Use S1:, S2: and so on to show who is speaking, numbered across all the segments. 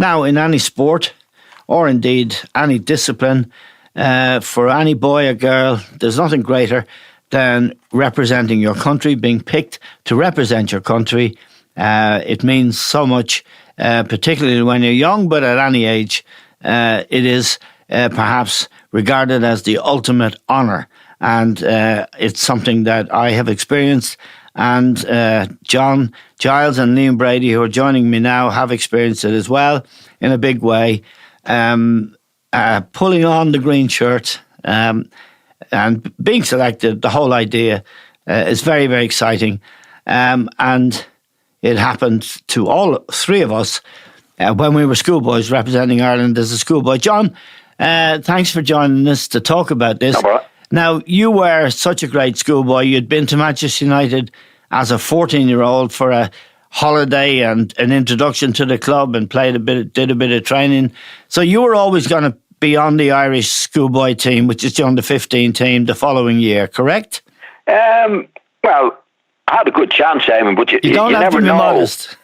S1: Now, in any sport, or indeed any discipline, for any boy or girl, there's nothing greater than representing your country, being picked to represent your country. It means so much, particularly when you're young, but at any age, it is perhaps regarded as the ultimate honour. And it's something that I have experienced. And Giles and Liam Brady, who are joining me now, have experienced it as well in a big way. Pulling on the green shirt and being selected, the whole idea is very, very exciting. And it happened to all three of us when we were schoolboys representing Ireland as a schoolboy. John, thanks for joining us to talk about this. Now, you were such a great schoolboy. You'd been to Manchester United as a 14-year-old for a holiday and an introduction to the club and did a bit of training. So you were always going to be on the Irish schoolboy team, which is the under-15 team, the following year, correct?
S2: Well, I had a good chance, Eamon, but you never know.
S1: Modest.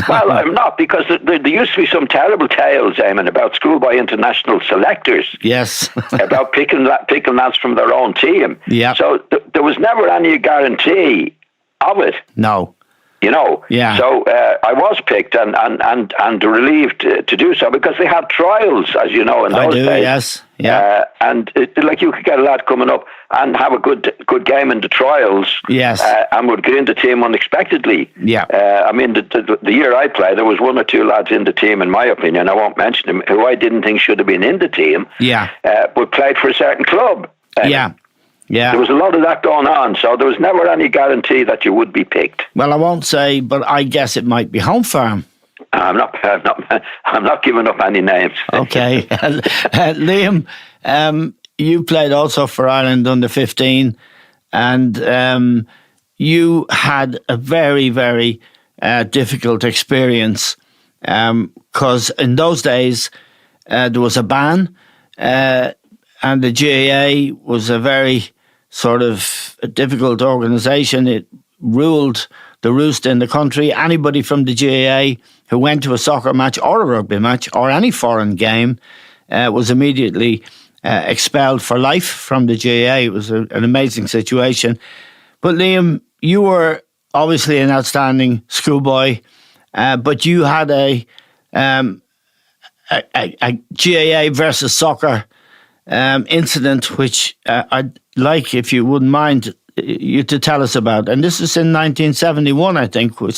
S2: Well, I'm not, because there used to be some terrible tales, Eamon, about schoolboy international selectors.
S1: Yes.
S2: About picking lads from their own team.
S1: Yeah.
S2: So there was never any guarantee of it.
S1: No.
S2: You know,
S1: yeah.
S2: So I was picked and relieved to do so, because they had trials, as you know, in those days.
S1: Yes, yeah.
S2: And you could get a lad coming up and have a good game in the trials.
S1: Yes.
S2: And would get into the team unexpectedly.
S1: Yeah.
S2: I mean, the year I played, there was one or two lads in the team, in my opinion, I won't mention them, who I didn't think should have been in the team.
S1: Yeah.
S2: But played for a certain club.
S1: Yeah. Yeah.
S2: There was a lot of that going on, so there was never any guarantee that you would be picked.
S1: Well, I won't say, but I guess it might be Home Farm.
S2: I'm not giving up any names.
S1: Okay. Liam, you played also for Ireland under 15, and you had a very, very difficult experience, because in those days there was a ban, and the GAA was a very sort of a difficult organisation. It ruled the roost in the country. Anybody from the GAA who went to a soccer match or a rugby match or any foreign game was immediately expelled for life from the GAA. It was an amazing situation. But Liam, you were obviously an outstanding schoolboy, but you had a GAA versus soccer incident, which I'd like, if you wouldn't mind, you to tell us about. And this is in 1971, I think. We're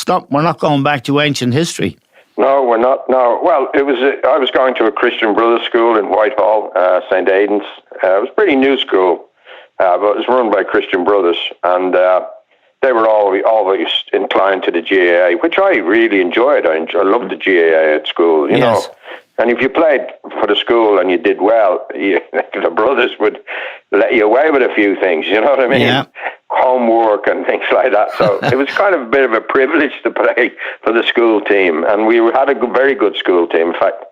S1: not going back to ancient history.
S3: No, we're not. No. Well, I was going to a Christian Brothers school in Whitehall, St. Aidan's. It was a pretty new school, but it was run by Christian Brothers, and they were always inclined to the GAA, which I really enjoyed. I loved the GAA at school, you know. And if you played for the school and you did well, the brothers would let you away with a few things, you know what I mean?
S1: Yeah.
S3: Homework and things like that. So it was kind of a bit of a privilege to play for the school team. And we had a very good school team. In fact,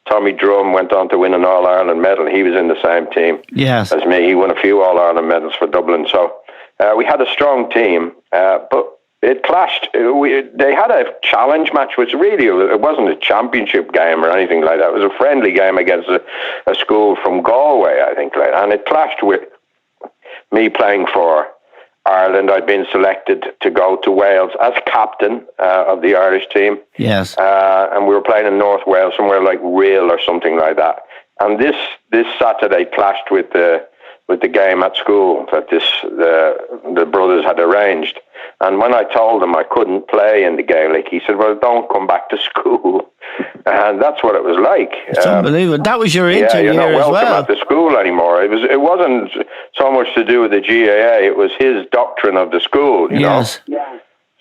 S3: Tommy Drum went on to win an All-Ireland medal. He was in the same team as me. He won a few All-Ireland medals for Dublin. So we had a strong team, but it clashed. They had a challenge match, which really, it wasn't a championship game or anything like that. It was a friendly game against a school from Galway, I think. And it clashed with me playing for Ireland. I'd been selected to go to Wales as captain of the Irish team.
S1: Yes.
S3: And we were playing in North Wales, somewhere like Rhyl or something like that. And this Saturday clashed with the game at school that the brothers had arranged. And when I told him I couldn't play in the Gaelic, he said, "Well, don't come back to school." And that's what it was like.
S1: It's unbelievable. That was your inter year as well.
S3: You're not welcome at the school anymore. It wasn't so much to do with the GAA. It was his doctrine of the school, you know.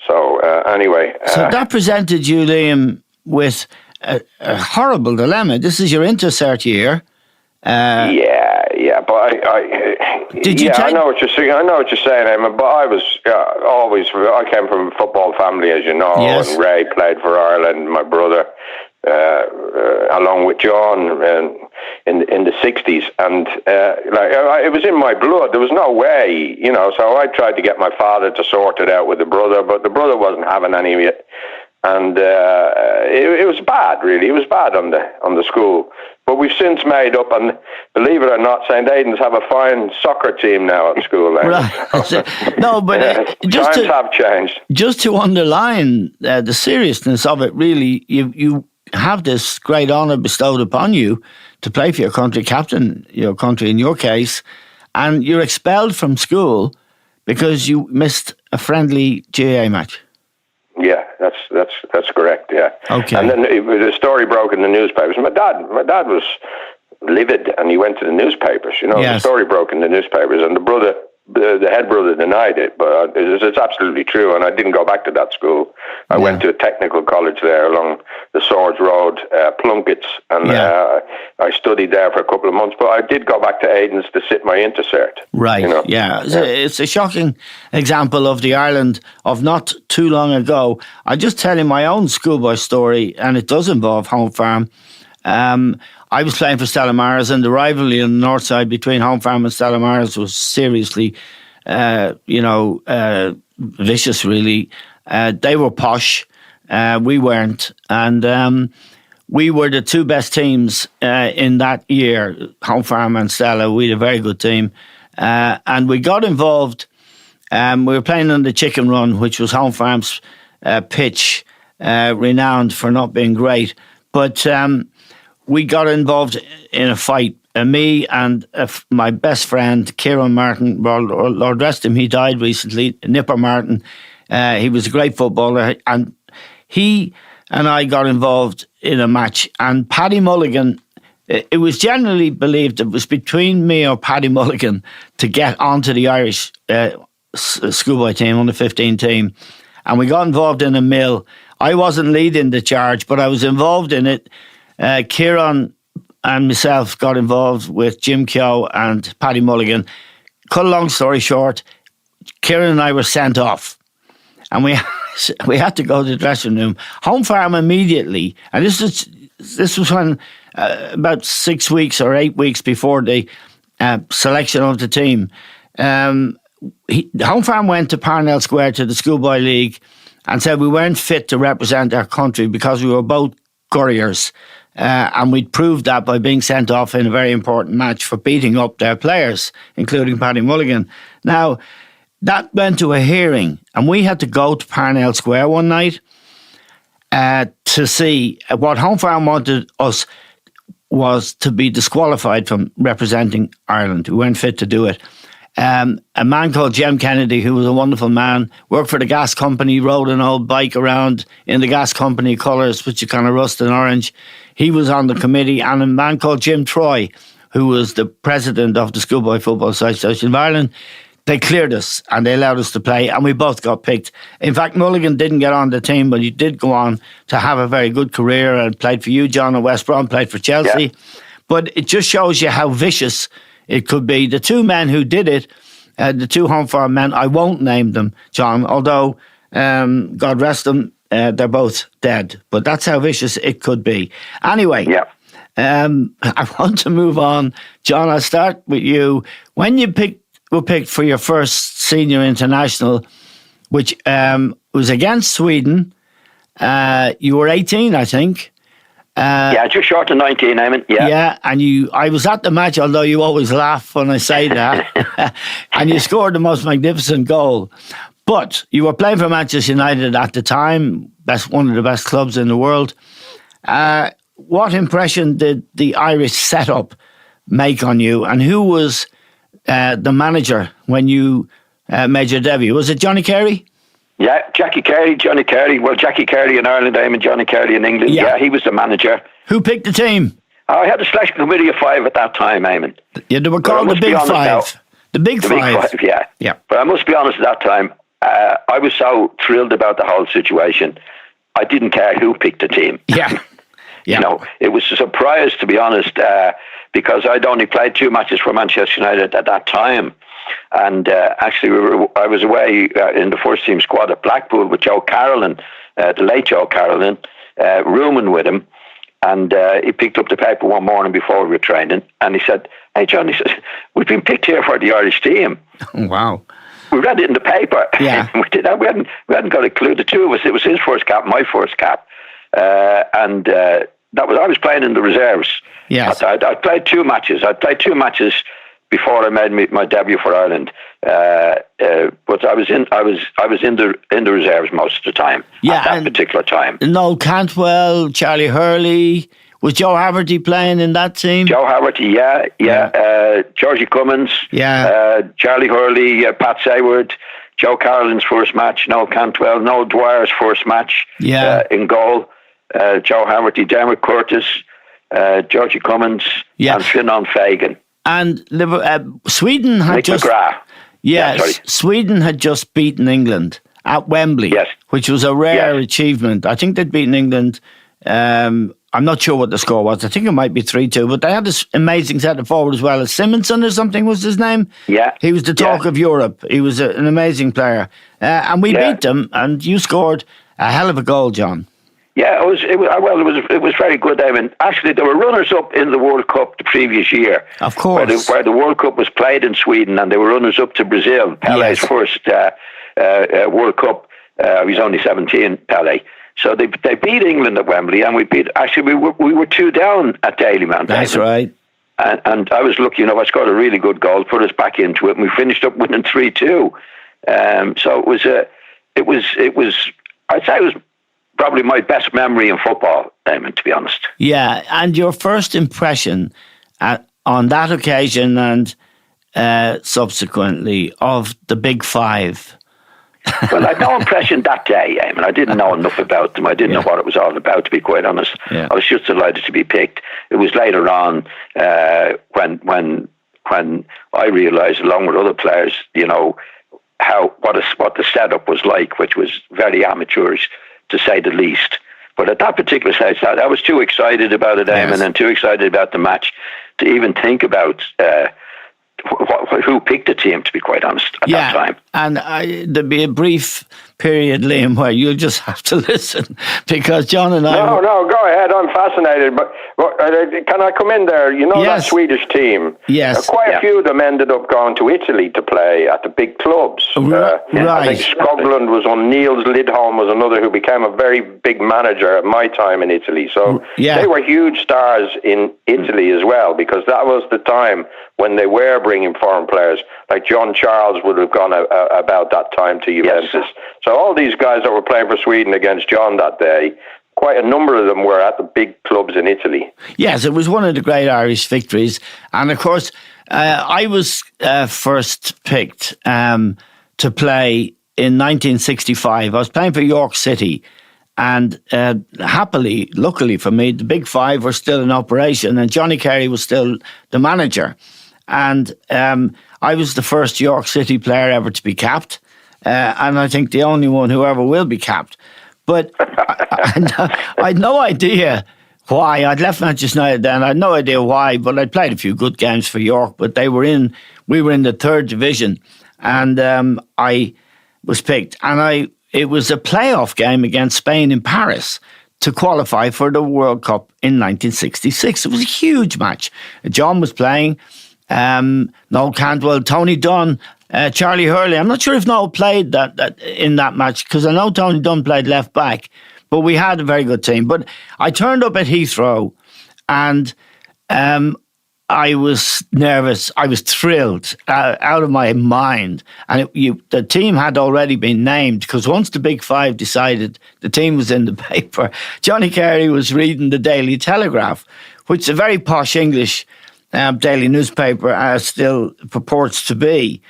S3: So anyway.
S1: So that presented you, Liam, with a horrible dilemma. This is your inter-cert year.
S3: But I know what you're saying. I know what you're saying, Emma. But I was always. I came from a football family, as you know, and Ray played for Ireland. My brother, along with John, in the '60s, and it was in my blood. There was no way, you know. So I tried to get my father to sort it out with the brother, but the brother wasn't having any of it. And it was bad, really. It was bad on the school. But we've since made up, and believe it or not, St. Aidan's have a fine soccer team now at school.
S1: Right. No, but
S3: times have changed.
S1: Just to underline the seriousness of it, really, you have this great honour bestowed upon you to play for your country, captain your country in your case, and you're expelled from school because you missed a friendly GAA match.
S3: Yeah, that's correct. Yeah.
S1: Okay.
S3: And then the story broke in the newspapers. My dad was livid, and he went to the newspapers. You know,
S1: yes.
S3: The story broke in the newspapers, and the head brother denied it, but it's absolutely true. And I didn't go back to that school. I went to a technical college there along the Swords Road, Plunkett's, and I studied there for a couple of months. But I did go back to Aidan's to sit my intercert.
S1: Right. You know? Yeah. It's a shocking example of the Ireland of not too long ago. I just tell you my own schoolboy story, and it does involve Home Farm. I was playing for Stella Maris, and the rivalry on the north side between Home Farm and Stella Maris was seriously, vicious, really. They were posh, we weren't, and we were the two best teams in that year, Home Farm and Stella. We had a very good team, and we got involved. We were playing on the Chicken Run, which was Home Farm's pitch, renowned for not being great, but we got involved in a fight. Me and my best friend, Kieran Martin, well, Lord rest him, he died recently, Nipper Martin. He was a great footballer, and he and I got involved in a match. And Paddy Mulligan, it was generally believed it was between me or Paddy Mulligan to get onto the Irish schoolboy team, under 15 team. And we got involved in a mill. I wasn't leading the charge, but I was involved in it. Kieran and myself got involved with Jim Keogh and Paddy Mulligan. Cut a long story short, Kieran and I were sent off, and we had to go to the dressing room. Home Farm immediately, and this was when about 6 weeks or 8 weeks before the selection of the team. Home Farm went to Parnell Square to the Schoolboy League and said we weren't fit to represent our country because we were both couriers. And we'd proved that by being sent off in a very important match for beating up their players, including Paddy Mulligan. Now, that went to a hearing, and we had to go to Parnell Square one night to see what Home Farm wanted us was to be disqualified from representing Ireland. We weren't fit to do it. A man called Jem Kennedy, who was a wonderful man, worked for the gas company, rode an old bike around in the gas company colours, which are kind of rust and orange. He was on the committee, and a man called Jim Troy, who was the president of the Schoolboy Football Association of Ireland. They cleared us and they allowed us to play, and we both got picked. In fact, Mulligan didn't get on the team, but he did go on to have a very good career and played for you, John, at West Brom, played for Chelsea. Yeah. But it just shows you how vicious it could be. The two men who did it, the two Home Farm men, I won't name them, John, although, God rest them, they're both dead. But that's how vicious it could be. Anyway, I want to move on. John, I'll start with you. When you were picked for your first senior international, which was against Sweden, you were 18, I think.
S2: Just short of 19, Eamon.
S1: Yeah, and I was at the match, although you always laugh when I say that, and you scored the most magnificent goal. But you were playing for Manchester United at the time, one of the best clubs in the world. What impression did the Irish setup make on you, and who was the manager when you made your debut? Was it Johnny Carey?
S2: Yeah, Jackie Carey, Johnny Carey. Well, Jackie Carey in Ireland, Eamon, Johnny Carey in England. Yeah, he was the manager.
S1: Who picked the team?
S2: I had a selection committee of 5 at that time, Eamon.
S1: Yeah, they were called the Big Five.
S2: Now,
S1: the Big Five,
S2: yeah. But I must be honest, at that time, I was so thrilled about the whole situation. I didn't care who picked the team.
S1: Yeah.
S2: You know, it was a surprise, to be honest, because I'd only played 2 matches for Manchester United at that time. And actually, I was away in the first team squad at Blackpool with Joe Carolan, the late Joe Carolan, rooming with him. And he picked up the paper one morning before we were training, and he said, "Hey, John," he said, "we've been picked here for the Irish team."
S1: Wow.
S2: we read it in the paper.
S1: Yeah.
S2: we hadn't got a clue. The two of us, it was his first cap, my first cap. And I was playing in the reserves.
S1: Yes.
S2: I played 2 matches. I played 2 matches before I made my debut for Ireland. But I was in the reserves most of the time.
S1: Yeah,
S2: at that particular time.
S1: Noel Cantwell, Charlie Hurley. Was Joe Haverty playing in that team?
S2: Joe Haverty, yeah. Georgie Cummins, Charlie Hurley, Pat Sayward, Joe Carlin's first match, Noel Cantwell, Noel Dwyer's first match in goal, Joe Haverty, Dermot Curtis, Georgie Cummins, and Fionnán Fagan.
S1: And Sweden had
S2: Nick
S1: just...
S2: McGrath.
S1: Yes, Sweden had just beaten England at Wembley, which was a rare achievement. I think they'd beaten England... I'm not sure what the score was. I think it might be 3-2, but they had this amazing centre forward as well. Simonson or something was his name.
S2: Yeah.
S1: He was the talk of Europe. He was an amazing player. And we beat them, and you scored a hell of a goal, John.
S2: Yeah, it was very good. I mean, actually, they were runners-up in the World Cup the previous year.
S1: Of course.
S2: Where the World Cup was played in Sweden, and they were runners-up to Brazil, Pele's first World Cup. He was only 17, Pele. So they beat England at Wembley, and we were 2 down at Dalymount.
S1: That's right.
S2: And I was lucky enough. I scored a really good goal, put us back into it, and we finished up winning 3-2. So it was. I'd say it was probably my best memory in football, Eamon, to be honest.
S1: Yeah, and your first impression on that occasion and subsequently of the Big Five.
S2: Well, I had no impression that day, Eamon. I didn't know enough about them. I didn't know what it was all about, to be quite honest.
S1: Yeah.
S2: I was just delighted to be picked. It was later on when I realised, along with other players, you know, what the setup was like, which was very amateurish, to say the least. But at that particular stage, I was too excited about it, Eamon, and too excited about the match to even think about who picked the team, to be quite honest, at that time.
S1: And there'd be a brief period, Liam, where you'll just have to listen, because John and I...
S3: No, go ahead. I'm fascinated. But can I come in there? You know that Swedish team?
S1: Yes.
S3: Quite a few of them ended up going to Italy to play at the big clubs.
S1: Right.
S3: I think Skoglund was one. Niels Lidholm was another who became a very big manager at my time in Italy. So they were huge stars in Italy as well, because that was the time when they were bringing foreign players. Like John Charles would have gone about that time to Juventus. Yes. So all these guys that were playing for Sweden against John that day, quite a number of them were at the big clubs in Italy. Yes,
S1: it was one of the great Irish victories. And of course, I was first picked to play in 1965. I was playing for York City. And luckily for me, the Big Five were still in operation, and Johnny Carey was still the manager. And I was the first York City player ever to be capped. And I think the only one who ever will be capped. But I had no idea why. I'd left Manchester United then. I had no idea why, but I played a few good games for York. But we were in the 3rd division, and I was picked. And it was a playoff game against Spain in Paris to qualify for the World Cup in 1966. It was a huge match. John was playing, Noel Cantwell, Tony Dunn, Charlie Hurley. I'm not sure if Noel played that in that match, because I know Tony Dunn played left back, but we had a very good team. But I turned up at Heathrow, and I was nervous. I was thrilled, out of my mind. And the team had already been named, because once the Big Five decided, the team was in the paper. Johnny Carey was reading the Daily Telegraph, which is a very posh English daily newspaper, still purports to be.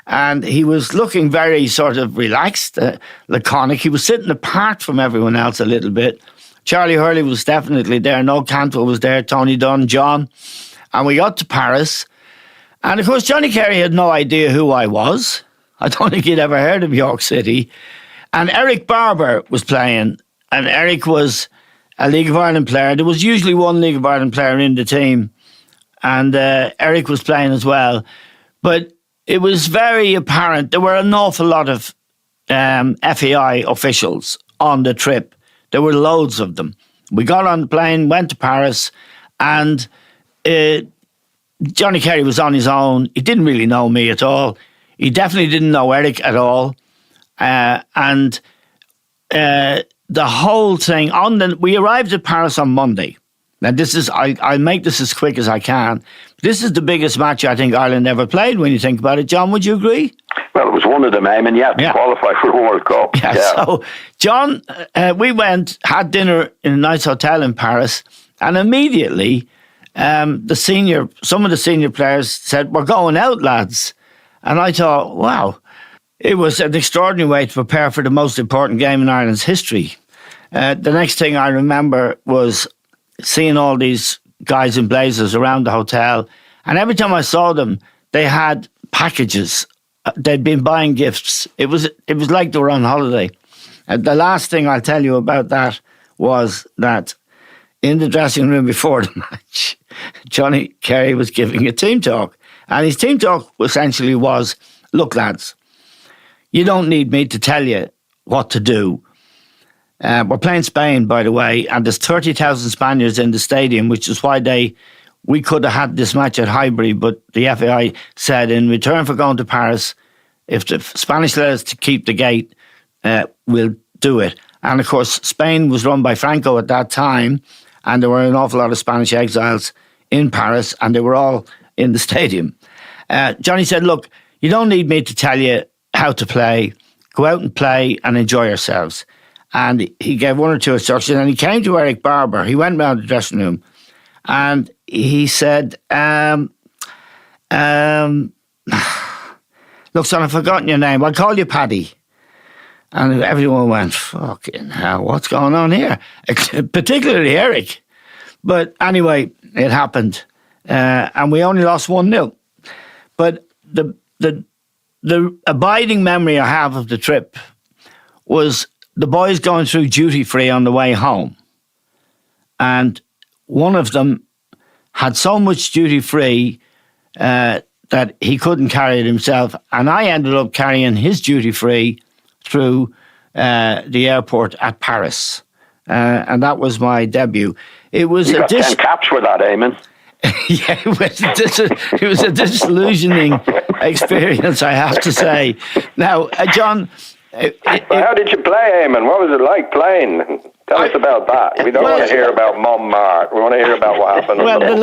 S1: And he was looking very sort of relaxed, laconic. He was sitting apart from everyone else a little bit. Charlie Hurley was definitely there. Noel Cantwell was there. Tony Dunn, John. And we got to Paris. And of course, Johnny Carey had no idea who I was. I don't think he'd ever heard of York City. And Eric Barber was playing. And Eric was a League of Ireland player. There was usually one League of Ireland player in the team. And Eric was playing as well. But it was very apparent. There were an awful lot of FAI officials on the trip. There were loads of them. We got on the plane, went to Paris, and Johnny Carey was on his own. He didn't really know me at all. He definitely didn't know Eric at all. And the whole thing, we arrived at Paris on Monday. Now, I'll make this as quick as I can. This is the biggest match I think Ireland ever played when you think about it. John, would you agree?
S2: Well, it was one of them, Eamon, to qualify for the World Cup.
S1: Yeah. So, John, we had dinner in a nice hotel in Paris, and immediately some of the senior players said, "We're going out, lads." And I thought, wow, it was an extraordinary way to prepare for the most important game in Ireland's history. The next thing I remember was seeing all these guys in blazers around the hotel, and every time I saw them, they had packages. They'd been buying gifts. It was like they were on holiday. The last thing I'll tell you about that was that in the dressing room before the match, Johnny Kerry was giving a team talk, and his team talk essentially was, "Look, lads, you don't need me to tell you what to do. We're playing Spain, by the way, and there's 30,000 Spaniards in the stadium, which is why we could have had this match at Highbury, but the FAI said in return for going to Paris, if the Spanish let us to keep the gate, we'll do it." And of course, Spain was run by Franco at that time, and there were an awful lot of Spanish exiles in Paris, and they were all in the stadium. Johnny said, "Look, you don't need me to tell you how to play. Go out and play and enjoy yourselves." And he gave one or two instructions, and he came to Eric Barber. He went round the dressing room, and he said, "Look, son, I've forgotten your name. I'll call you Paddy." And everyone went, "Fucking hell, what's going on here?" Particularly Eric. But anyway, it happened. And we only lost 1-0. But the abiding memory I have of the trip was the boys going through duty free on the way home. And one of them had so much duty free that he couldn't carry it himself. And I ended up carrying his duty free through the airport at Paris. And that was my debut. It was
S2: you got 10 caps for that, Eamon.
S1: Yeah, it was a disillusioning experience, I have to say. Now, John...
S3: how did you play, Eamon? What was it like playing? Tell us about that. We don't want to hear about Montmartre. We want to hear about what happened.
S1: Well, the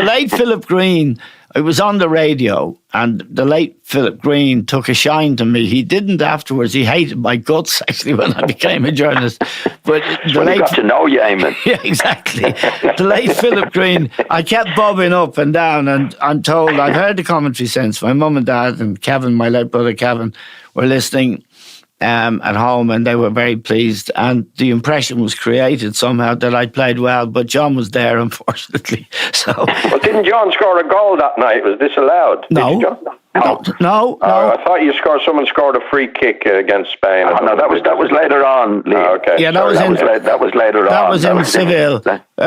S1: late Philip Green, it was on the radio, and the late Philip Green took a shine to me. He didn't afterwards. He hated my guts, actually, when I became a journalist. But
S2: he got to know you, Eamon.
S1: Yeah, exactly. The late Philip Green, I kept bobbing up and down, and I'm told, I've heard the commentary since. My mum and dad and Kevin, my late brother Kevin, were listening at home, and they were very pleased, and the impression was created somehow that I played well, but John was there, unfortunately. So,
S3: well, didn't John score a goal that night? Was disallowed?
S1: No. No.
S3: I thought someone scored a free kick against Spain.
S2: No, that was later on, Liam.
S3: Oh, okay.
S1: Yeah, that was later on. That was in Seville.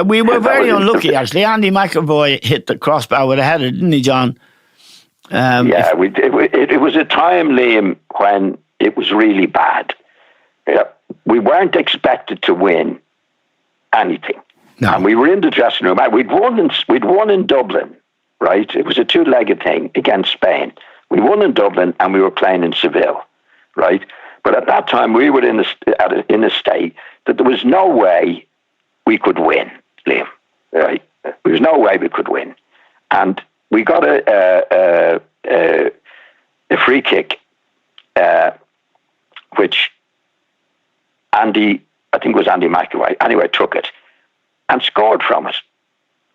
S1: We were very unlucky, actually. Andy McAvoy hit the crossbar with a header, didn't he, John?
S2: It was a time, Liam, when it was really bad. Yeah. We weren't expected to win anything.
S1: No.
S2: And we were in the dressing room. We'd won in Dublin, right? It was a two-legged thing against Spain. We won in Dublin, and we were playing in Seville, right? But at that time, we were in a state that there was no way we could win, Liam, right? There was no way we could win. And we got a free kick, which Andy McAvoy, anyway, took it and scored from it,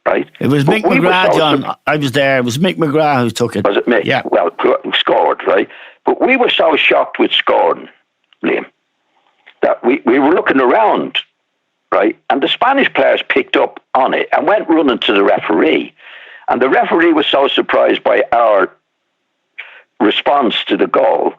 S2: right?
S1: It was Mick McGrath, John. I was there. It was Mick McGrath who took it.
S2: Was it Mick?
S1: Yeah.
S2: Well, who scored, right? But we were so shocked with scoring, Liam, that we were looking around, right? And the Spanish players picked up on it and went running to the referee. And the referee was so surprised by our response to the goal,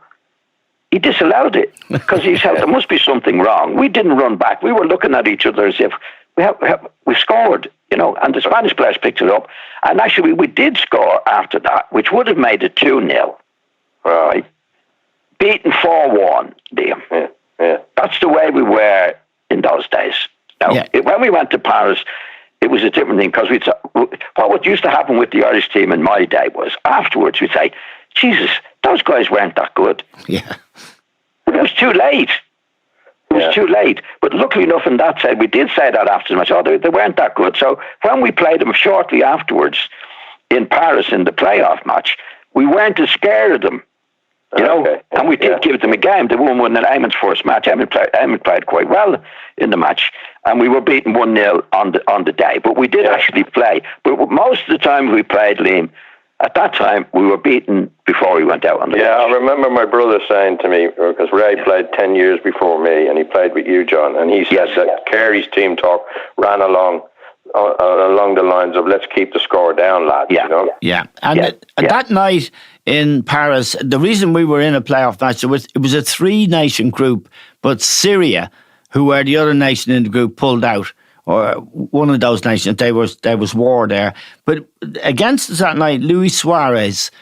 S2: he disallowed it because he said there must be something wrong. We didn't run back. We were looking at each other as if we scored, and the Spanish players picked it up. And actually, we did score after that, which would have made it 2-0, right? Beaten 4-1, Liam. Yeah. That's the way we were in those days. Now, when we went to Paris, it was a different thing because what used to happen with the Irish team in my day was afterwards we'd say, Jesus, those guys weren't that good.
S1: Yeah.
S2: But it was too late. It was too late. But luckily enough, in that said, we did say that after the match. Oh, they weren't that good. So when we played them shortly afterwards in Paris in the playoff match, we weren't as scared of them. You know, and we did give them a game. They won Eamon's first match. Eamon played quite well in the match, and we were beaten 1-0 on the day. But we did actually play. But most of the time we played, Liam, at that time we were beaten before we went out on the pitch.
S3: I remember my brother saying to me, because Ray played 10 years before me, and he played with you, John, and he said that Carey's team talk ran along the lines of, let's keep the score down, lads.
S1: Yeah,
S3: you know?
S1: And that night in Paris, the reason we were in a playoff match, it was a 3-nation group, but Syria, who were the other nation in the group, pulled out, or one of those nations. There was war there. But against us that night, Luis Suarez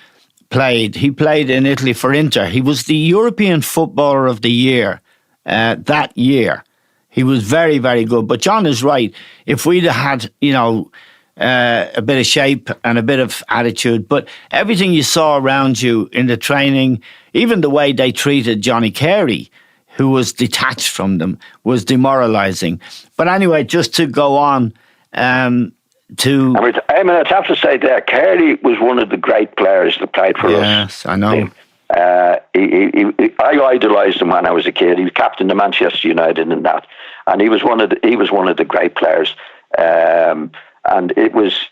S1: played. He played in Italy for Inter. He was the European Footballer of the Year that year. He was very, very good. But John is right. If we'd had, a bit of shape and a bit of attitude, but everything you saw around you in the training, even the way they treated Johnny Carey, who was detached from them, was demoralising. But anyway, just to go on
S2: I'd have to say that Carey was one of the great players that played for us.
S1: Yes, I know.
S2: I idolised him when I was a kid. He was captain of Manchester United and that, and he was one of the great players. And it was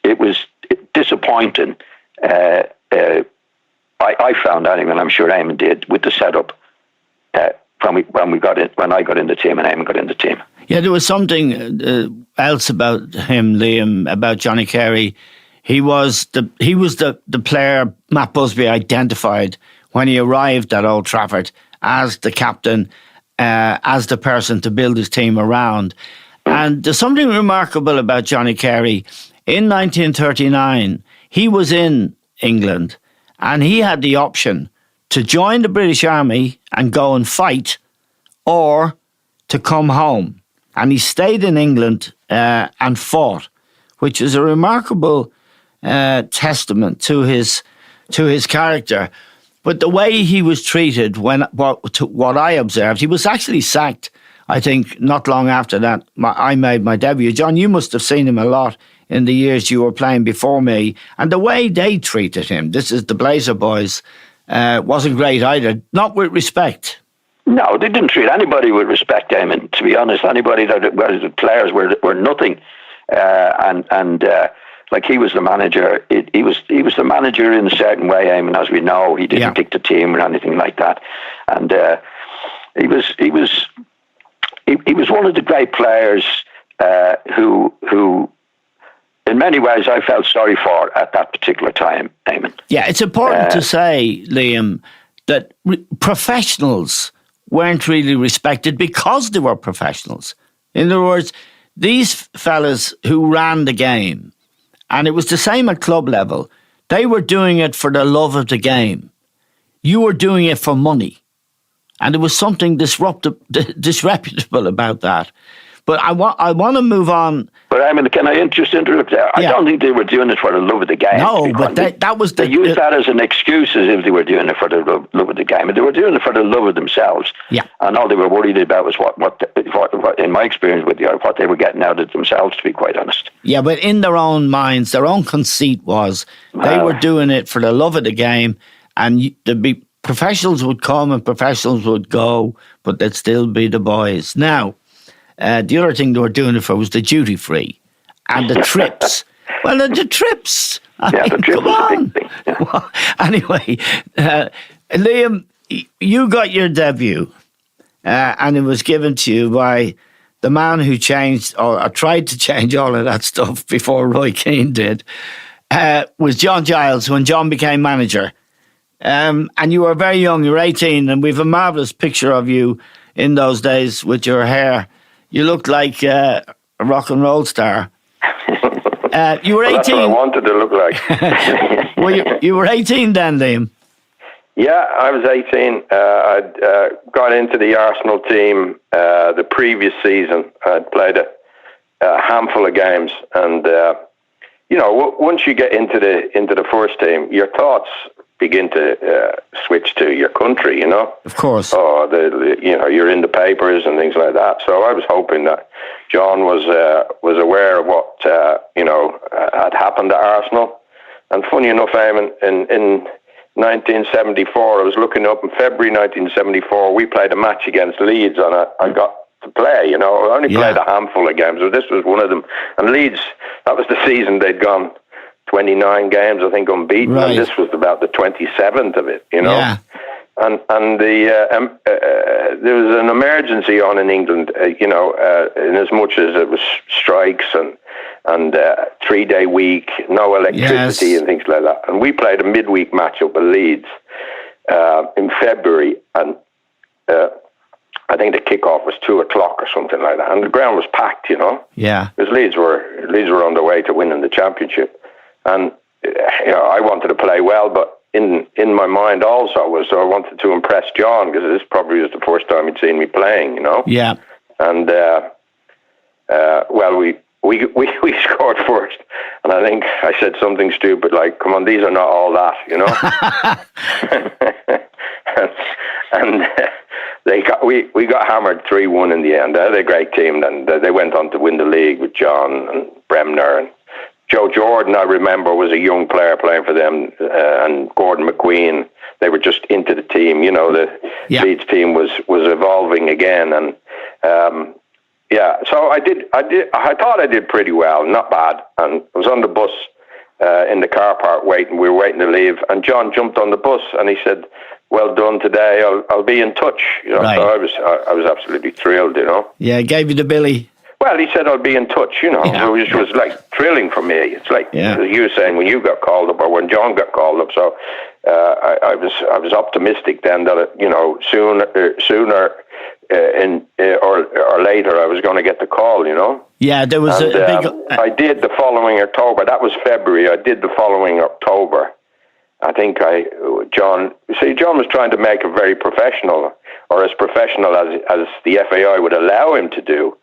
S2: disappointing. I found anyway, and I'm sure Eamon did, with the setup when I got in the team and Eamon got in the team.
S1: Yeah, there was something else about him, Liam, about Johnny Carey. He was the player Matt Busby identified when he arrived at Old Trafford as the captain, as the person to build his team around. And there's something remarkable about Johnny Carey. In 1939, he was in England and he had the option to join the British Army and go and fight, or to come home. And he stayed in England and fought, which is a remarkable testament to his character. But the way he was treated, what I observed, he was actually sacked, I think, not long after that. I made my debut. John, you must have seen him a lot in the years you were playing before me. And the way they treated him, this is the Blazer boys, wasn't great either. Not with respect.
S2: No, they didn't treat anybody with respect, Eamon. To be honest, anybody the players were nothing. Like he was the manager. He was the manager in a certain way, Eamon, as we know. He didn't pick the team or anything like that. And he was one of the great players who in many ways I felt sorry for at that particular time, Eamon.
S1: Yeah, it's important to say, Liam, that professionals weren't really respected because they were professionals. In other words, these fellas who ran the game, and it was the same at club level, they were doing it for the love of the game. You were doing it for money. And there was something disreputable about that. But I want to move on.
S2: But I mean, can I just interrupt there? I don't think they were doing it for the love of the game.
S1: No, but that was
S2: they used that as an excuse, as if they were doing it for the love of the game. And they were doing it for the love of themselves.
S1: Yeah. And
S2: all they were worried about was what in my experience with what they were getting out of themselves, to be quite honest.
S1: Yeah, but in their own minds, their own conceit was they were doing it for the love of the game, and professionals would come and professionals would go, but they'd still be the boys. Now, the other thing they were doing it for was the duty free and the trips. Well, the trips.
S2: The trip was a big thing. Yeah.
S1: Well, anyway, Liam, you got your debut, and it was given to you by the man who changed or tried to change all of that stuff before Roy Keane did. Was John Giles when John became manager. And you were very young, you were 18, and we have a marvellous picture of you in those days with your hair. You looked like a rock and roll star. You were 18.
S3: That's what I wanted to look like.
S1: Well, you were 18 then, Liam.
S3: Yeah, I was 18. I'd got into the Arsenal team the previous season. I'd played a handful of games, and once you get into the first team, your thoughts begin to switch to your country,
S1: Of course.
S3: Oh, you're in the papers and things like that. So I was hoping that John was aware of what had happened at Arsenal. And funny enough, Eamon, in 1974, I was looking up in February 1974. We played a match against Leeds, and I got to play. I only played a handful of games, but this was one of them. And Leeds, that was the season they'd gone 29 games, I think, unbeaten,
S1: right.
S3: and this was about the 27th of it.
S1: Yeah.
S3: And there was an emergency on in England, in as much as it was strikes and 3-day week, no electricity and things like that. And we played a midweek match up at Leeds in February, and I think the kickoff was 2:00 or something like that, and the ground was packed,
S1: Yeah.
S3: because Leeds were on their way to winning the championship, and I wanted to play well, but in my mind also I wanted to impress John, because this probably was the first time he'd seen me playing,
S1: Yeah.
S3: And we scored first, and I think I said something stupid like, "Come on, these are not all that," and we got hammered 3-1 in the end. They had a great team. Then they went on to win the league with John and Bremner, and Joe Jordan, I remember, was a young player playing for them, and Gordon McQueen. They were just into the team. The Leeds team was evolving again, and so I thought I did pretty well, not bad. And I was on the bus in the car park waiting. We were waiting to leave, and John jumped on the bus and he said, "Well done today. I'll be in touch."
S1: Right.
S3: So I was absolutely thrilled.
S1: Yeah, gave you the billy.
S3: Well, he said, "I'll be in touch." Which was like thrilling for me. It's like you were saying when you got called up or when John got called up. So I was optimistic then that sooner or later I was going to get the call.
S1: Yeah, there was a big.
S3: I did the following October. That was February. I did the following October. I think John was trying to make it very professional, or as professional as the FAI would allow him to do.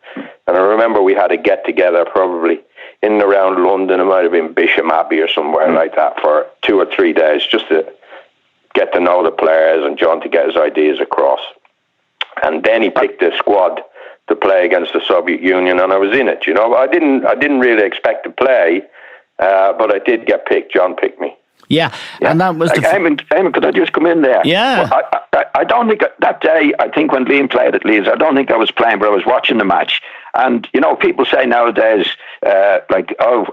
S3: And I remember we had a get together probably in and around London. It might have been Bisham Abbey or somewhere like that for 2 or 3 days, just to get to know the players and John to get his ideas across. And then he picked a squad to play against the Soviet Union, and I was in it. I didn't really expect to play, but I did get picked. John picked me.
S1: Yeah, and that was
S2: Eamon, could I just come in there?
S1: Yeah.
S2: Well, I don't think that day, I think when Liam played at Leeds, I don't think I was playing, but I was watching the match. And, people say nowadays,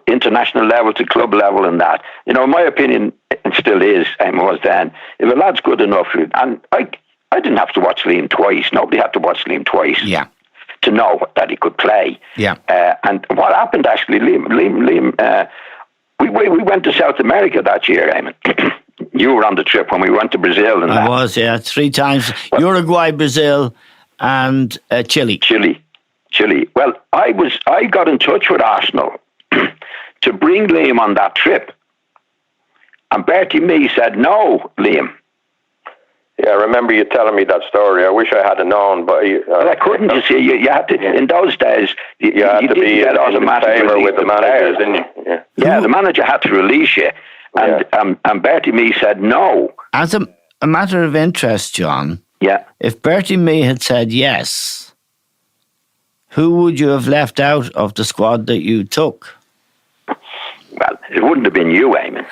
S2: international level to club level and that. In my opinion, it still is, Eamon was then. If a lad's good enough, and I didn't have to watch Liam twice. Nobody had to watch Liam twice.
S1: Yeah.
S2: To know that he could play.
S1: Yeah.
S2: And what happened actually, Liam, we went to South America that year, Eamon. You were on the trip when we went to Brazil. And
S1: I was, 3 times. Uruguay, Brazil, and Chile.
S2: Chile. Well, I got in touch with Arsenal to bring Liam on that trip. And Bertie Mee said, "No, Liam."
S3: Yeah, I remember you telling me that story. I wish I had known, but
S2: I couldn't. You see, you had to. In those days,
S3: you had to be in favour with the managers, didn't you?
S2: Yeah, the manager had to release you, and Bertie Mee said no.
S1: As a matter of interest, John.
S2: Yeah.
S1: If Bertie Mee had said yes, who would you have left out of the squad that you took?
S2: Well, it wouldn't have been you, Eamon.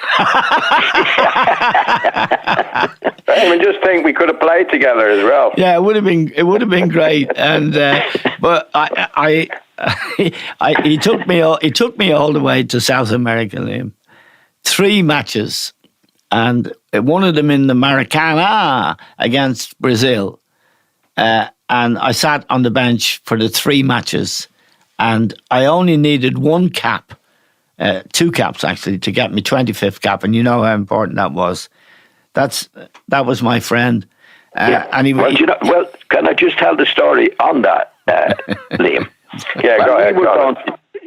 S3: Eamon, just think we could have played together as well.
S1: Yeah, it would have been great. And but he took me all the way to South America, Liam. 3 matches, and one of them in the Maracanã against Brazil. And I sat on the bench for the 3 matches, and I only needed 1 cap. 2 caps actually to get me 25th cap, and you know how important that was. That was my friend. And he,
S2: well, can I just tell the story on that, Liam?
S3: Yeah, go ahead.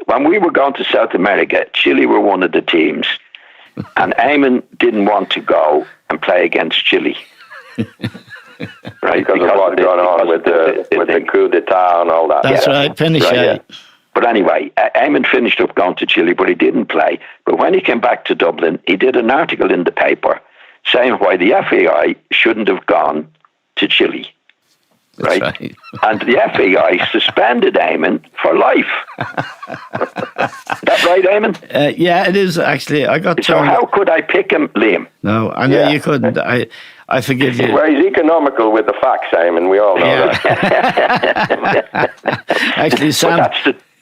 S2: When we were going to South America, Chile were one of the teams, and Eamon didn't want to go and play against Chile.
S3: Right, because of what going on with the coup d'etat and all that.
S1: That's right, finish it.
S2: But anyway, Eamon finished up going to Chile, but he didn't play. But when he came back to Dublin, he did an article in the paper saying why the FAI shouldn't have gone to Chile.
S1: That's
S2: right. And the FAI suspended Eamon for life. That right, Eamon?
S1: Yeah, it is actually. I got
S2: so. How could I pick him, Liam?
S1: No, I know you couldn't. I forgive you.
S3: Well, he's economical with the facts, Eamon. We all know that.
S1: Actually, Sam.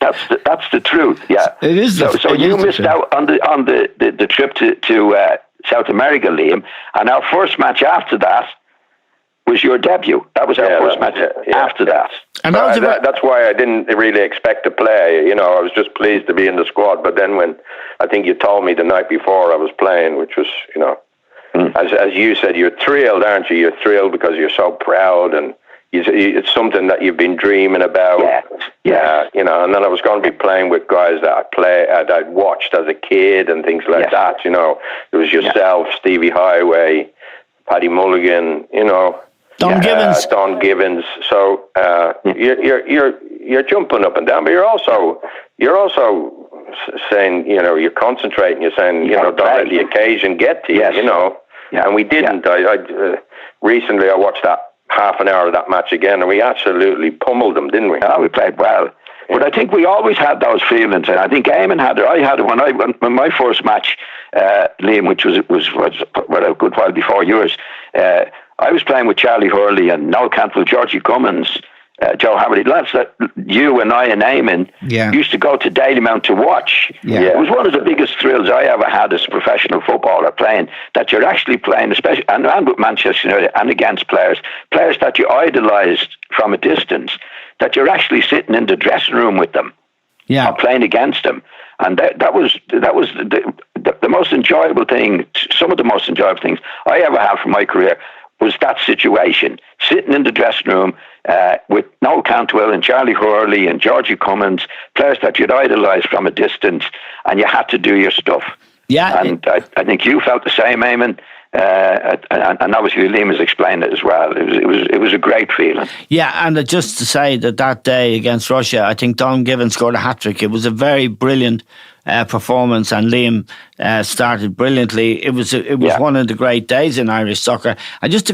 S2: That's the truth. Yeah,
S1: it is.
S2: So you missed out on the trip to South America, Liam, and our first match after that was your debut. That was our first match after that.
S3: And that's why I didn't really expect to play. You know, I was just pleased to be in the squad. But then when I think you told me the night before I was playing, which was, you know, as you said, you're thrilled, aren't you? You're thrilled because you're so proud, and it's something that you've been dreaming about.
S2: Yeah.
S3: You know, and then I was going to be playing with guys that I'd watched as a kid and things like that. You know, it was yourself, Stevie Highway, Paddy Mulligan. You know.
S1: Don
S3: Gibbons. So you're jumping up and down, but you're also saying, you know, you're concentrating. You're saying, you know, don't let the occasion get to you. You know, and we didn't. I recently I watched that half an hour of that match again, and we absolutely pummeled them, didn't we?
S2: Yeah, we played well. But I think we always had those feelings, and I think Eamon had it. I had it when my first match, Liam, which was a good while before yours. I was playing with Charlie Hurley and Noel Cantwell, Georgie Cummins, Joe Haverty, lads that you and I and Eamon used to go to Dalymount to watch. It was one of the biggest thrills I ever had as a professional footballer, playing that you're actually playing, especially and with Manchester United and against players that you idolised from a distance, that you're actually sitting in the dressing room with them, or playing against them. And that was the most enjoyable thing. Some of the most enjoyable things I ever had from my career was that situation, sitting in the dressing room with Noel Cantwell and Charlie Hurley and Georgie Cummins, players that you'd idolised from a distance, and you had to do your stuff.
S1: Yeah,
S2: and I think you felt the same, Eamon. And obviously Liam has explained it as well. It was a great feeling.
S1: Yeah, and just to say that day against Russia, I think Don Given scored a hat-trick. It was a very brilliant performance, and Liam started brilliantly. It was one of the great days in Irish soccer. And just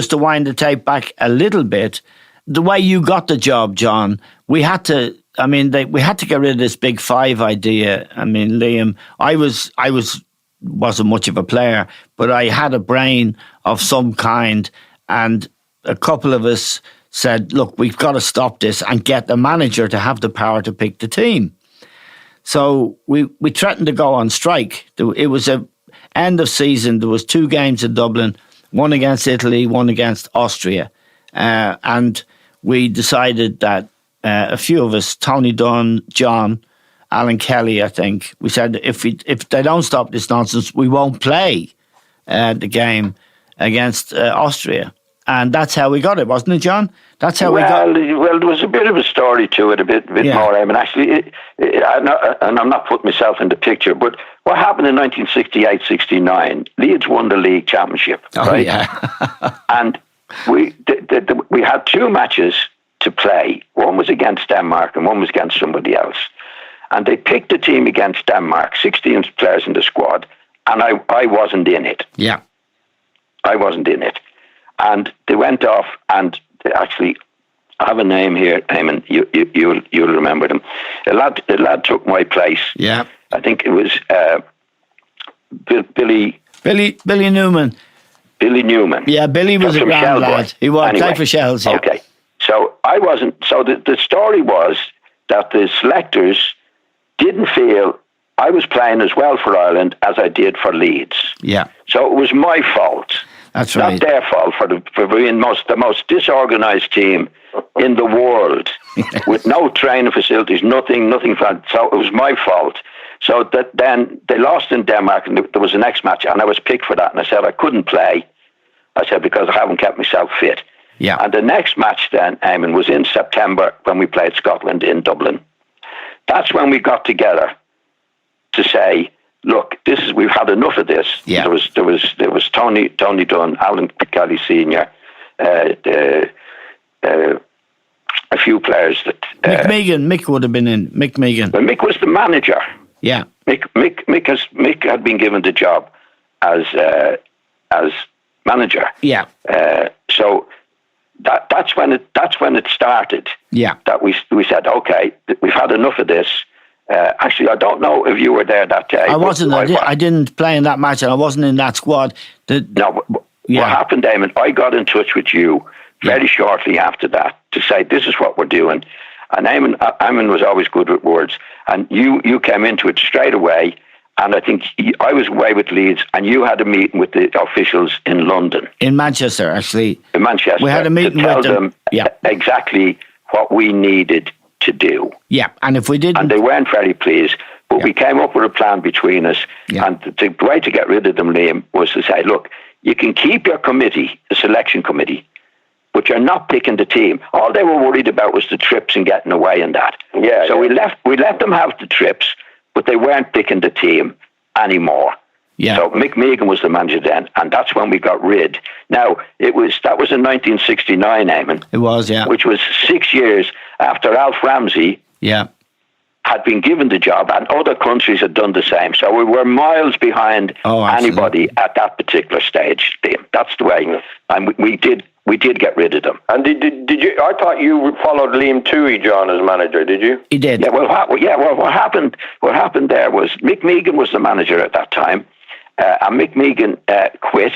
S1: to wind the tape back a little bit, the way you got the job, John, we had to. I mean, we had to get rid of this big five idea. I mean, Liam, I wasn't much of a player, but I had a brain of some kind, and a couple of us said, look, we've got to stop this and get the manager to have the power to pick the team. So we threatened to go on strike. It was a end of season. There was 2 games in Dublin, one against Italy, one against Austria. And we decided that a few of us, Tony Dunn, John, Alan Kelly, I think, we said if they don't stop this nonsense, we won't play the game against Austria. And that's how we got it, wasn't it, John? That's how we got it.
S2: Well, there was a bit of a story to it, a bit more. I mean, actually, and I'm not putting myself in the picture, but what happened in 1968-69, Leeds won the league championship, right?
S1: Yeah.
S2: And we had 2 matches to play. One was against Denmark and one was against somebody else. And they picked the team against Denmark, 16 players in the squad, and I wasn't in it.
S1: Yeah.
S2: I wasn't in it. And they went off, and they actually, I have a name here, Eamon, you'll remember them. A lad took my place.
S1: Yeah.
S2: I think it was Billy
S1: Newman.
S2: Billy Newman.
S1: Yeah, Billy was a grand lad. He was played for Shells, yeah.
S2: Okay. So I wasn't, so the story was that the selectors didn't feel I was playing as well for Ireland as I did for Leeds.
S1: Yeah.
S2: So it was my fault.
S1: That's right.
S2: Not their fault for being the most disorganised team in the world, with no training facilities, nothing. So it was my fault. So that then they lost in Denmark, and there was the next match, and I was picked for that, and I said I couldn't play. I said because I haven't kept myself fit.
S1: Yeah.
S2: And the next match then, Eamon, was in September when we played Scotland in Dublin. That's when we got together to say, look, we've had enough of this.
S1: Yeah.
S2: There was Tony Dunn, Alan Kelly Senior, a few players that
S1: Mick would have been in. Mick Megan.
S2: Well, Mick was the manager.
S1: Yeah.
S2: Mick had been given the job as as manager.
S1: Yeah.
S2: So that's when it started.
S1: Yeah.
S2: That we said, okay, we've had enough of this. Actually, I don't know if you were there that day.
S1: I wasn't. I didn't play in that match, and I wasn't in that squad.
S2: What happened, Damon? I got in touch with you very shortly after that to say this is what we're doing. And Eamon was always good with words, and you came into it straight away. And I think I was away with Leeds, and you had a meeting with the officials in London.
S1: In Manchester, actually.
S2: In Manchester.
S1: We had a meeting
S2: to tell
S1: with them.
S2: Exactly what we needed to do.
S1: Yeah, and if we didn't...
S2: And they weren't very pleased, but we came up with a plan between us. Yeah. And the way to get rid of them, Liam, was to say, look, you can keep your committee, the selection committee, but you're not picking the team. All they were worried about was the trips and getting away in that.
S3: Yeah.
S2: So we let them have the trips, but they weren't picking the team anymore.
S1: Yeah.
S2: So Mick Megan was the manager then, and that's when we got rid. Now, that was in 1969, Eamon.
S1: It was, yeah.
S2: Which was 6 years after Alf Ramsey had been given the job, and other countries had done the same. So we were miles behind anybody at that particular stage, Liam. That's the way. And we did get rid of them.
S3: And did you? I thought you followed Liam Toohey, John, as manager. Did you?
S1: He did.
S2: Yeah. Well, what happened? What happened there was Mick Megan was the manager at that time, and Mick Megan quit,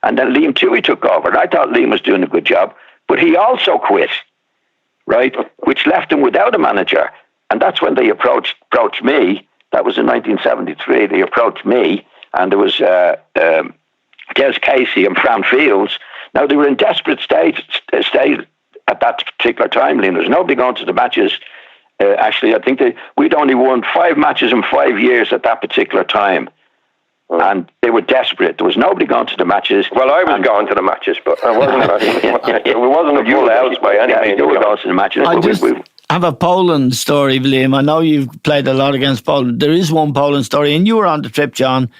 S2: and then Liam Toohey took over. And I thought Liam was doing a good job, but he also quit, right? Which left him without a manager, and that's when they approached me. That was in 1973. They approached me, and there was Des Casey and Fran Fields. Now, they were in desperate state at that particular time, Liam. There was nobody going to the matches. Actually, I think we'd only won 5 matches in 5 years at that particular time. And they were desperate. There was nobody going to the matches.
S3: Well, I was going to the matches, but I wasn't. It wasn't a full house by any means.
S2: You were going to the matches.
S1: I have a Poland story, Liam. I know you've played a lot against Poland. There is one Poland story, and you were on the trip, John.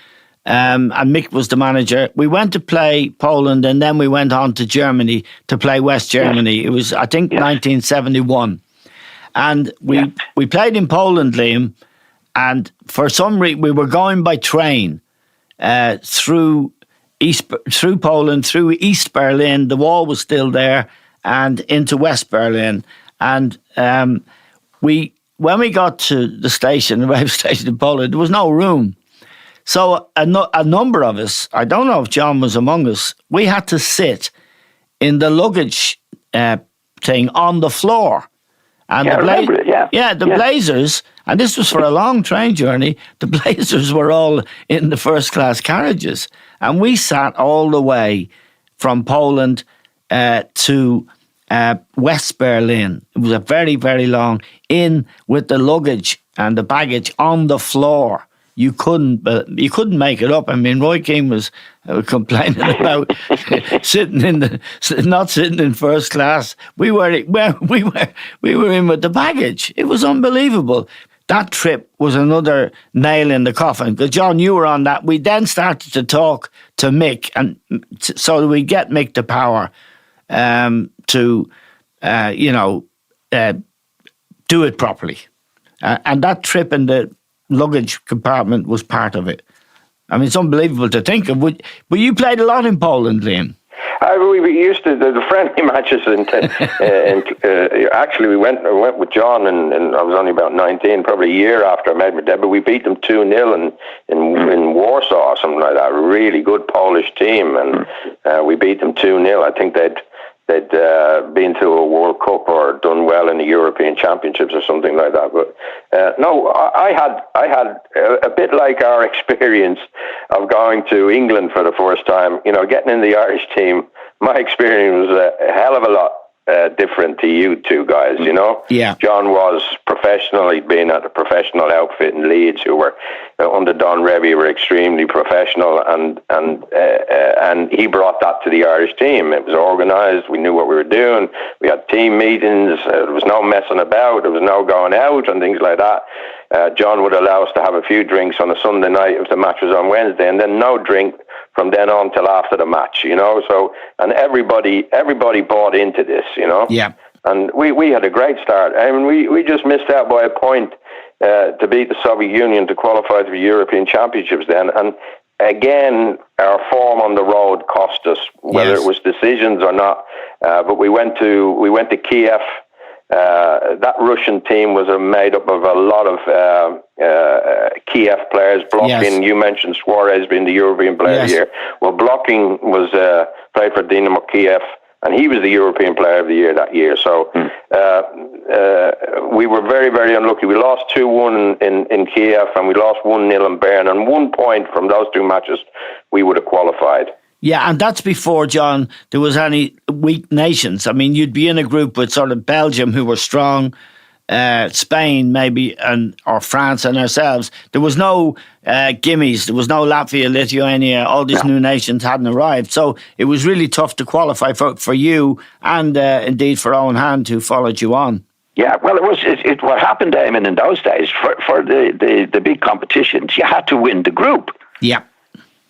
S1: And Mick was the manager. We went to play Poland, and then we went on to Germany to play West Germany. Yes. It was, I think, 1971. And we played in Poland, Liam, and for some reason we were going by train through Poland, through East Berlin. The wall was still there, and into West Berlin. And when we got to the station, the railway station in Poland, there was no room. So a number of us, I don't know if John was among us, we had to sit in the luggage thing on the floor. And the Blazers, and this was for a long train journey, the Blazers were all in the first class carriages. And we sat all the way from Poland to West Berlin. It was a very, very long, in with the luggage and the baggage on the floor. You couldn't make it up. I mean, Roy Keane was complaining about not sitting in first class. We were in with the baggage. It was unbelievable. That trip was another nail in the coffin. Because John, you were on that. We then started to talk to Mick, and so we get Mick the power to do it properly. And that trip in the luggage compartment was part of it. I mean, it's unbelievable to think of. But you played a lot in Poland, Liam.
S3: We used to the friendly matches, actually we went with John, and I was only about 19, probably a year after I made my debut. We beat them 2-0 in Warsaw, or something like that. A really good Polish team, and we beat them 2-0. I think they'd been to a World Cup or done well in the European Championships or something like that. But no, I had a bit like our experience of going to England for the first time. You know, getting in the Irish team. My experience was a hell of a lot different to you two guys. You know, John was professional. He'd been at a professional outfit in Leeds, who were under Don Revie, were extremely professional, and he brought that to the Irish team. It was organised. We knew what we were doing. We had team meetings. There was no messing about. There was no going out and things like that. John would allow us to have a few drinks on a Sunday night if the match was on Wednesday, and then no drink from then on till after the match. You know, so and everybody bought into this. You know, and we had a great start. I mean, we just missed out by a point to beat the Soviet Union to qualify for the European Championships then, and again, our form on the road cost us, whether it was decisions or not. But we went to Kiev. That Russian team was made up of a lot of Kiev players. Blocking, you mentioned Suarez being the European Player of the Year. Well, Blocking was played for Dynamo Kiev, and he was the European Player of the Year that year. So we were very, very unlucky. We lost 2-1 in Kiev, and we lost 1-0 in Bern. And 1 point from those 2 matches, we would have qualified.
S1: Yeah, and that's before, John, there was any weak nations. I mean, you'd be in a group with sort of Belgium, who were strong, Spain maybe, or France and ourselves. There was no gimmies. There was no Latvia, Lithuania. All these new nations hadn't arrived. So it was really tough to qualify for you and indeed for Owen Hand, who followed you on.
S2: Yeah, well, what happened, Eamon, in those days, for the big competitions, you had to win the group.
S1: Yeah.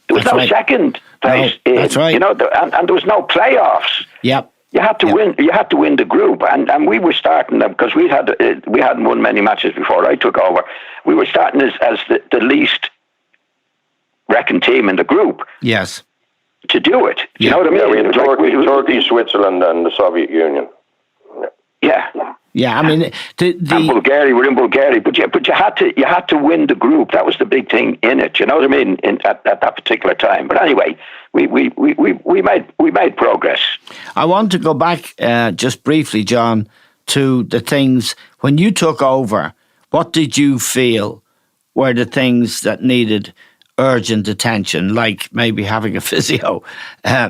S2: There was no second place.
S1: No, that's right.
S2: You know, and there was no playoffs.
S1: Yep.
S2: You had to win. You had to win the group, and we were starting them because we hadn't won many matches before I took over. We were starting as the least reckoned team in the group.
S1: Yes.
S2: To do it, you know what I mean?
S3: Yeah, we had Turkey, Switzerland, and the Soviet Union.
S2: Yeah.
S1: Yeah, I mean,
S2: and Bulgaria, we're in Bulgaria, but you had to win the group. That was the big thing in it. You know what I mean? At that particular time. But anyway, we made progress.
S1: I want to go back just briefly, John, to the things when you took over. What did you feel were the things that needed urgent attention, like maybe having a physio,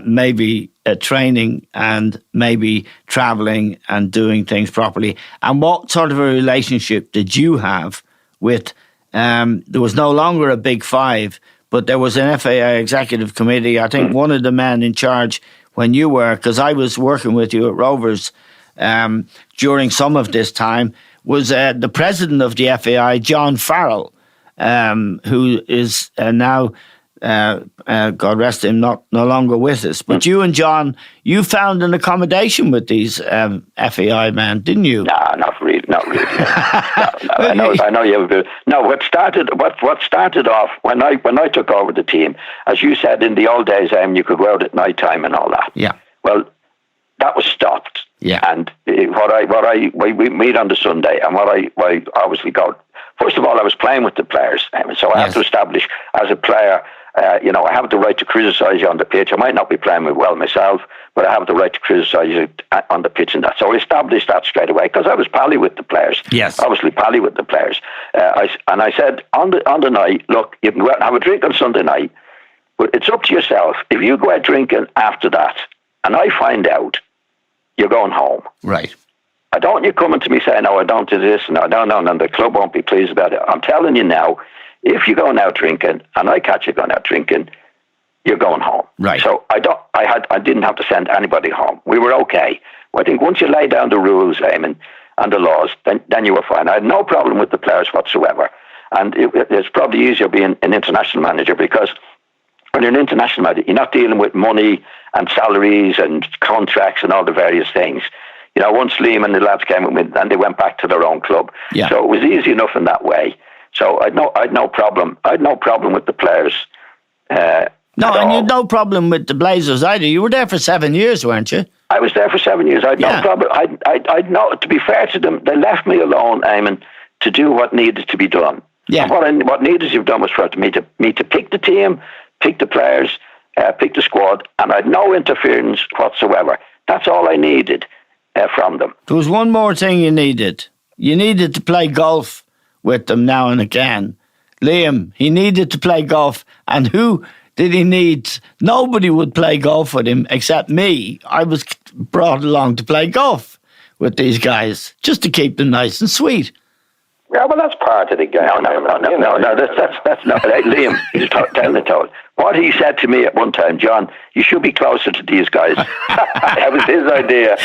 S1: maybe training, and maybe traveling and doing things properly? And what sort of a relationship did you have with, there was no longer a big five, but there was an FAI executive committee. I think one of the men in charge when you were, because I was working with you at Rovers during some of this time, was the president of the FAI, John Farrell, who is now, God rest him, no longer with us. But you and John, you found an accommodation with these FAI men, didn't you?
S2: No, not really. No, I know you have a bit. No, what started off when I took over the team, as you said, in the old days, you could go out at night time and all that.
S1: Yeah.
S2: Well, that was stopped.
S1: Yeah.
S2: And we meet on the Sunday, and what I obviously go. First of all, I was playing with the players, so I have to establish as a player, I have the right to criticise you on the pitch. I might not be playing well myself, but I have the right to criticise you on the pitch and that. So I established that straight away because I was pally with the players.
S1: Yes.
S2: Obviously pally with the players. I said on the night, look, you can go out and have a drink on Sunday night, but it's up to yourself. If you go out drinking after that, and I find out, you're going home.
S1: Right.
S2: I don't want you coming to me saying, no, I don't do this, and the club won't be pleased about it. I'm telling you now, if you're going out drinking, and I catch you going out drinking, you're going home.
S1: Right.
S2: So I didn't have to send anybody home. We were okay. I think once you lay down the rules, Eamon, and the laws, then you were fine. I had no problem with the players whatsoever. And it's probably easier being an international manager because when you're an international manager, you're not dealing with money and salaries and contracts and all the various things. Once Liam and the lads came with me, and they went back to their own club.
S1: Yeah.
S2: So it was easy enough in that way. So I'd no problem. I'd no problem with the players.
S1: No, and you had no problem with the Blazers either. You were there for 7 years, weren't you?
S2: I was there for 7 years. I'd no problem. I'd no. To be fair to them, they left me alone, Eamon, to do what needed to be done.
S1: Yeah.
S2: And what needed to be done was for me to pick the team, pick the players, pick the squad, and I had no interference whatsoever. That's all I needed from them.
S1: There was one more thing you needed. You needed to play golf with them now and again. Liam, he needed to play golf, and who did he need? Nobody would play golf with him except me. I was brought along to play golf with these guys just to keep them nice and sweet.
S3: Yeah, well, that's part of the game.
S2: No. That's not. Liam, he's telling the truth. What he said to me at one time, John, you should be closer to these guys. That was his idea.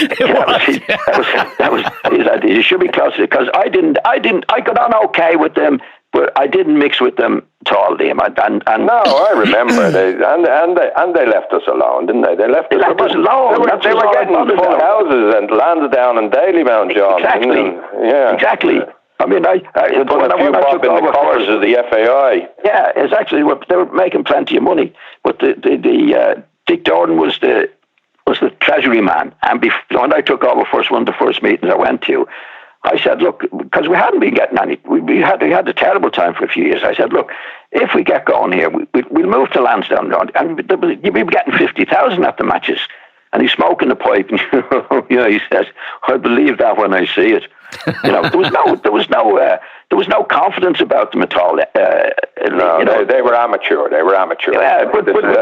S2: That was his idea. You should be closer because I got on okay with them, but I didn't mix with them at all, Liam.
S3: No, I remember. They left us alone, didn't they? They left us alone. They were getting full houses and Lansdowne and Dalymount, John.
S2: Exactly.
S3: Yeah.
S2: Exactly. I mean,
S3: Put a few bob in the coffers of the FAI.
S2: Yeah, it's actually they were making plenty of money, but the Dick Jordan was the treasury man, and when I took over one of the first meetings I went to, I said, look, because we hadn't been getting any, we had a terrible time for a few years. I said, look, if we get going here, we'll move to Lansdowne, and you'll be getting 50,000 at the matches. And he's smoking the pipe, and he says, "I believe that when I see it." There was no confidence about them at all.
S3: They were amateur. They were amateur.
S2: Yeah,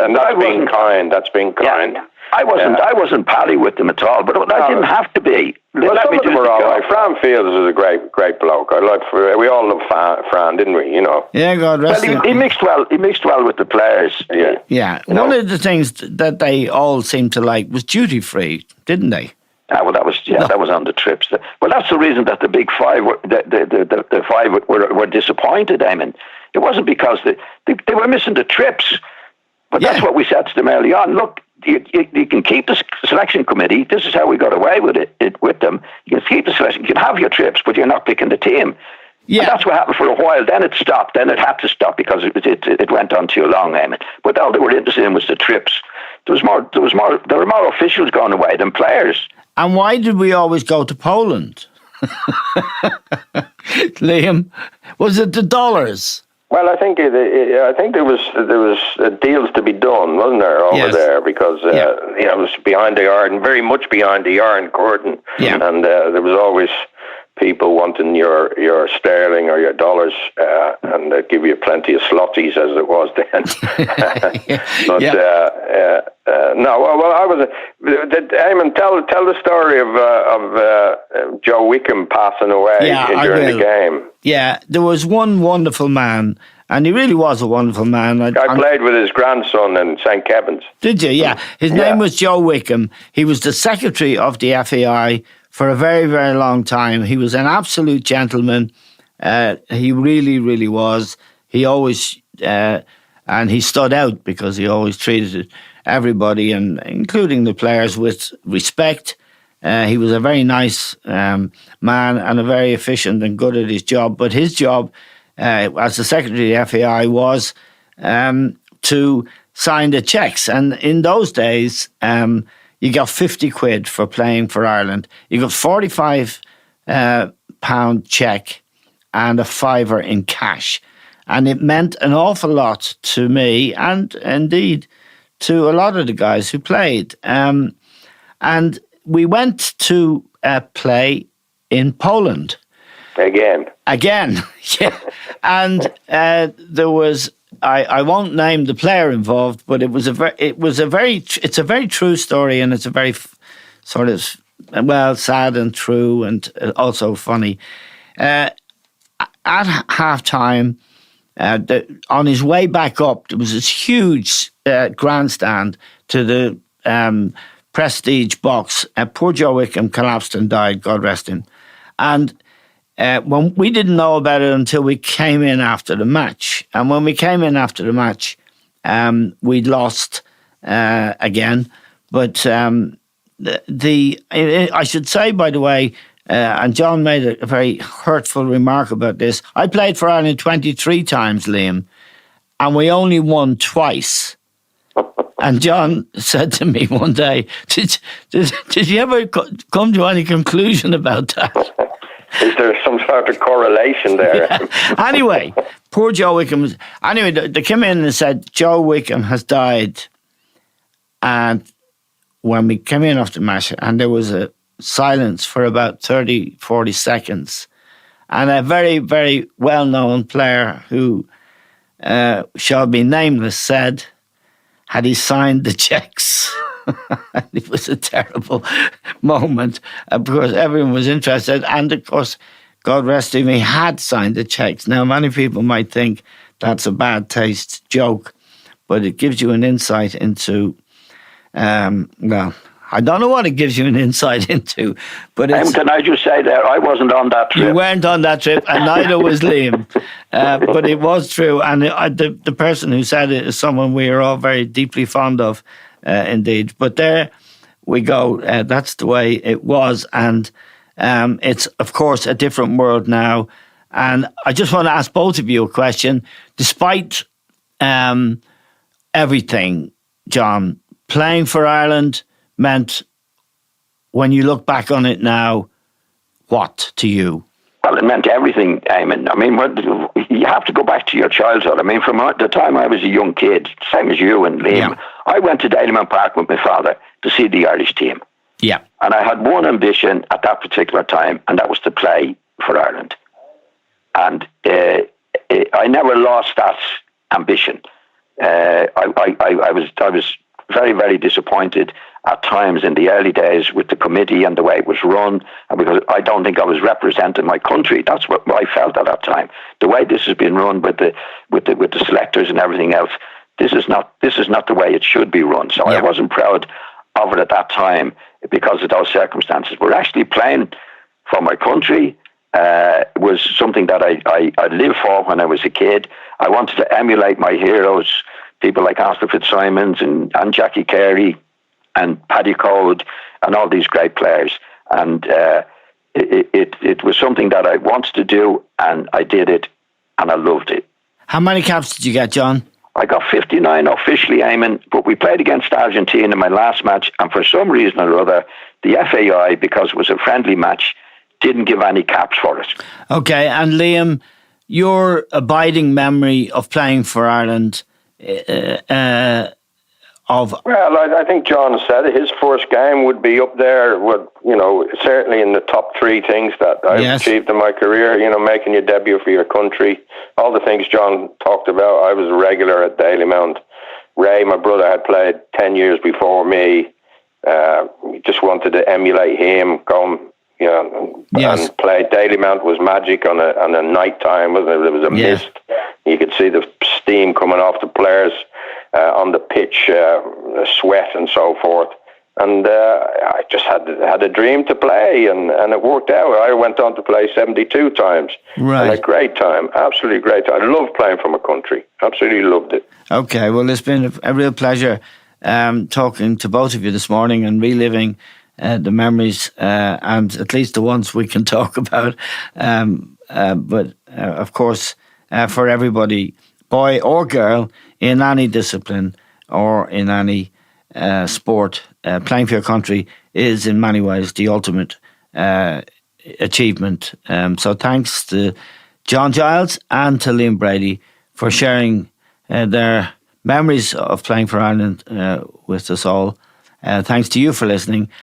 S3: and that's being kind. That's being kind.
S2: Yeah. I wasn't pally with them at all, but I didn't have to be.
S3: Well, some of them were all right. Fran Fields was a great bloke. We all loved Fran, didn't we?
S1: Yeah, God rest him.
S2: He mixed well. He mixed well with the players.
S3: Yeah.
S1: Yeah. One of the things that they all seemed to like was duty free, didn't they?
S2: Well, that was on the trips. Well, that's the reason that the big five, the five were disappointed. I mean, it wasn't because they were missing the trips, but that's what we said to them early on. Look. You can keep the selection committee. This is how we got away with it with them. You can keep the selection. You can have your trips, but you're not picking the team. Yeah, and that's what happened for a while. Then it stopped. Then it had to stop because it went on too long. But all they were interested in was the trips. There were more officials going away than players.
S1: And why did we always go to Poland? Liam, was it the dollars?
S3: Well, I think there was deals to be done, wasn't there, over there? Because it was behind the iron, very much behind the iron curtain, and there was always people wanting your sterling or your dollars, and they'd give you plenty of slotties as it was then. I was. Eamon, tell the story of Joe Wickham passing away during the game.
S1: Yeah, there was one wonderful man, and he really was a wonderful man. I
S3: played with his grandson in St. Kevin's.
S1: Did you? Yeah. His name was Joe Wickham. He was the secretary of the FAI for a very, very long time. He was an absolute gentleman. He really, really was. He always, and he stood out because he always treated everybody, and including the players, with respect. He was a very nice man and a very efficient and good at his job. But his job as the secretary of the FAI was to sign the cheques. And in those days, you got 50 quid for playing for Ireland. You got £45 cheque and a fiver in cash. And it meant an awful lot to me and indeed to a lot of the guys who played. And we went to play in Poland. Again, yeah. And there was, I won't name the player involved, but it's a very true story, and it's a very sort of, sad and true, and also funny. At half time, on his way back up, there was this huge grandstand to the prestige box. Poor Joe Wickham collapsed and died, God rest him. And when we didn't know about it until we came in after the match. And when we came in after the match, we'd lost again. But I should say, by the way, and John made a very hurtful remark about this. I played for Ireland 23 times, Liam, and we only won twice. And John said to me one day, did you ever come to any conclusion about that?
S3: Is there some sort of correlation there?
S1: Yeah. Anyway, poor Joe Wickham. They came in and said, Joe Wickham has died. And when we came in after the match, and there was a silence for about 30, 40 seconds. And a very, very well-known player who shall be nameless said, had he signed the cheques? It was a terrible moment because everyone was interested. And of course, God rest him, he had signed the cheques. Now, many people might think that's a bad taste joke, but it gives you an insight into, I don't know what it gives you an insight into, but
S2: can I just say that I wasn't on that trip.
S1: You weren't on that trip, and neither was Liam. But it was true, and the person who said it is someone we are all very deeply fond of, indeed. But there we go. That's the way it was, and it's of course a different world now. And I just want to ask both of you a question. Despite everything, John, playing for Ireland meant, when you look back on it now, what to you?
S2: Well, it meant everything, Eamon. I mean, you have to go back to your childhood. I mean, from the time I was a young kid, same as you and Liam, I went to Dalymount Park with my father to see the Irish team.
S1: Yeah.
S2: And I had one ambition at that particular time, and that was to play for Ireland. And I never lost that ambition. I was very, very disappointed at times in the early days with the committee and the way it was run, and because I don't think I was representing my country. That's what I felt at that time. The way this has been run with the selectors and everything else, this is not the way it should be run. So I wasn't proud of it at that time because of those circumstances. But actually playing for my country was something that I lived for when I was a kid. I wanted to emulate my heroes, people like Alistair Fitzsimons and Jackie Carey and Paddy Code and all these great players. And it was something that I wanted to do, and I did it, and I loved it.
S1: How many caps did you get, John?
S2: I got 59 officially, Eamon, but we played against Argentina in my last match, and for some reason or other, the FAI, because it was a friendly match, didn't give any caps for it.
S1: Okay, and Liam, your abiding memory of playing for Ireland
S3: Well, I think John said it. His first game would be up there with, certainly in the top three things that I've achieved in my career, making your debut for your country. All the things John talked about. I was a regular at Dalymount. Ray, my brother, had played 10 years before me. Just wanted to emulate him, and play. Dalymount was magic on a night time, wasn't it? There was a mist. You could see the steam coming off the players on the pitch, sweat and so forth. And I just had a dream to play, and it worked out. I went on to play 72 times.
S1: Right.
S3: And a great time, absolutely great time. I love playing for my country. Absolutely loved it.
S1: Okay, well, it's been a real pleasure talking to both of you this morning and reliving the memories, and at least the ones we can talk about. But of course, for everybody, boy or girl, in any discipline or in any sport, playing for your country is in many ways the ultimate achievement. So thanks to John Giles and to Liam Brady for sharing their memories of playing for Ireland with us all. Thanks to you for listening.